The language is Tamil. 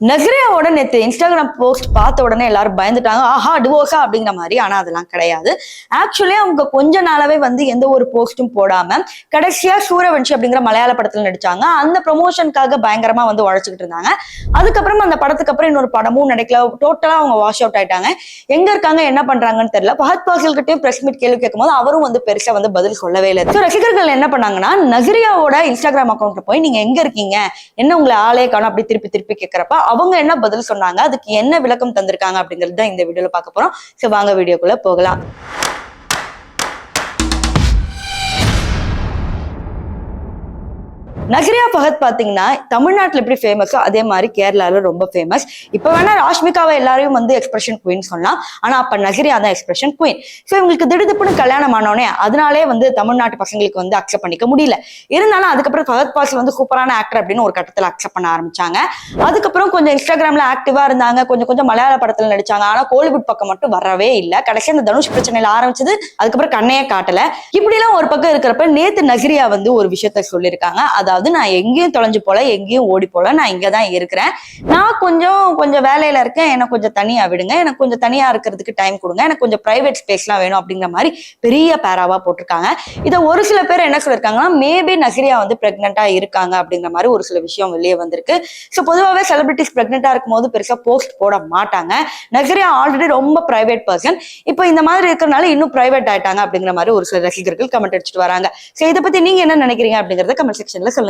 நஸ்ரியாவோட நேற்று இன்ஸ்டாகிராம் போஸ்ட் பார்த்த உடனே எல்லாரும் பயந்துட்டாங்க. ஆஹா டிவோர்ஸா அப்படிங்கிற மாதிரி. ஆனா அதெல்லாம் கிடையாது. ஆக்சுவலி அவங்க கொஞ்ச நாளாவே எந்த ஒரு போஸ்டும் போடாம கடைசியா சூரவன்ஷி அப்படிங்கிற மலையாள படத்துல நடிச்சாங்க. அந்த ப்ரொமோஷனுக்காக பயங்கரமா உழைச்சிக்கிட்டு இருந்தாங்க. அதுக்கப்புறம் அந்த படத்துக்கு அப்புறம் இன்னொரு படமும் நடிக்கல. டோட்டலா அவங்க வாஷ் அவுட் ஆயிட்டாங்க. எங்க இருக்காங்க என்ன பண்றாங்கன்னு தெரியல. ஃபஹத் ஃபாசில் கிட்டயும் பிரஸ் மீட் கேள்வி கேட்கும்போது அவரும் பெருசா பதில் சொல்லவே இல்லை. ரசிகர்கள் என்ன பண்ணாங்கன்னா நஸ்ரியாவோட இன்ஸ்டாகிராம் அக்கௌண்ட்ல போய் நீங்க எங்க இருக்கீங்க, என்ன உங்களை ஆளே காணும் அப்படி திருப்பி திருப்பி கேட்கிறப்ப அவங்க என்ன பதில் சொன்னாங்க, அதுக்கு என்ன விளக்கம் தந்திருக்காங்க அப்படிங்கிறது தான் இந்த வீடியோல பார்க்க போறோம். சோ வாங்க வீடியோக்குள்ள போகலாம். நஸ்ரியா ஃபஹத் பாத்தீங்கன்னா தமிழ்நாட்டுல எப்படி ஃபேமஸோ அதே மாதிரி கேரளால ரொம்ப ஃபேமஸ். இப்ப வேணா ராஷ்மிகாவை எல்லாரையும் எக்ஸ்பிரஷன் குயின் சொல்லலாம். ஆனா அப்ப நஸ்ரியா தான் எக்ஸ்பிரஷன் குயின். சோ இவங்களுக்கு திடுதிப்புன்னு கல்யாணம் ஆனோடனே அதனாலே தமிழ்நாட்டு பசங்களுக்கு அக்செப்ட் பண்ணிக்க முடியல. இருந்தாலும் அதுக்கப்புறம் ஃபஹத் ஃபாசில் சூப்பரான ஆக்டர் அப்படின்னு ஒரு கட்டத்துல அக்செப்ட் பண்ண ஆரம்பிச்சாங்க. அதுக்கப்புறம் கொஞ்சம் இன்ஸ்டாகிராம்ல ஆக்டிவா இருந்தாங்க. கொஞ்சம் மலையாள படத்துல நடிச்சாங்க. ஆனா கோலிவுட் பக்கம் மட்டும் வரவே இல்லை. கடைசி அந்த தனுஷ் பிரச்சனையில ஆரம்பிச்சது. அதுக்கப்புறம் கண்ணையே காட்டல. இப்படி எல்லாம் ஒரு பக்கம் இருக்கிறப்ப நேத்து நஸ்ரியா ஒரு விஷயத்த சொல்லியிருக்காங்க. அதாவது நான் எங்கேயும் தொலைஞ்சு போல, எங்கேயும் ஓடி போல, நான் இங்கதான் இருக்கிறேன். நான் கொஞ்சம் வேலையில இருக்கேன். எனக்கு கொஞ்சம் தனியா விடுங்க, எனக்கு கொஞ்சம் தனியா இருக்கிறதுக்கு டைம் கொடுங்க, எனக்கு கொஞ்சம் பிரைவேட் ஸ்பேஸ் எல்லாம் வேணும் அப்படிங்கிற மாதிரி பெரிய பேராவா போட்டிருக்காங்க. இதை ஒரு சில பேர் என்ன சொல்லிருக்காங்கன்னா மேபி நஸ்ரியா பிரெக்னெண்டா இருக்காங்க அப்படிங்கிற மாதிரி ஒரு சில விஷயம் வெளியே வந்திருக்கு. சோ பொதுவாகவே செலிபிரிட்டிஸ் பிரெக்னெண்டா இருக்கும் போது பெருசா போஸ்ட் போட மாட்டாங்க. நஸ்ரியா ஆல்ரெடி ரொம்ப பிரைவேட் பர்சன். இப்போ இந்த மாதிரி இருக்கிறனால இன்னும் பிரைவேட் ஆயிட்டாங்க அப்படிங்கிற மாதிரி ஒரு சில ரசிகர்கள் கமெண்ட் அடிச்சுட்டு வராங்க. சோ இதை பத்தி நீங்க என்ன நினைக்கிறீங்க அப்படிங்கறத கமெண்ட் செக்ஷன்ல சொல்லுங்க.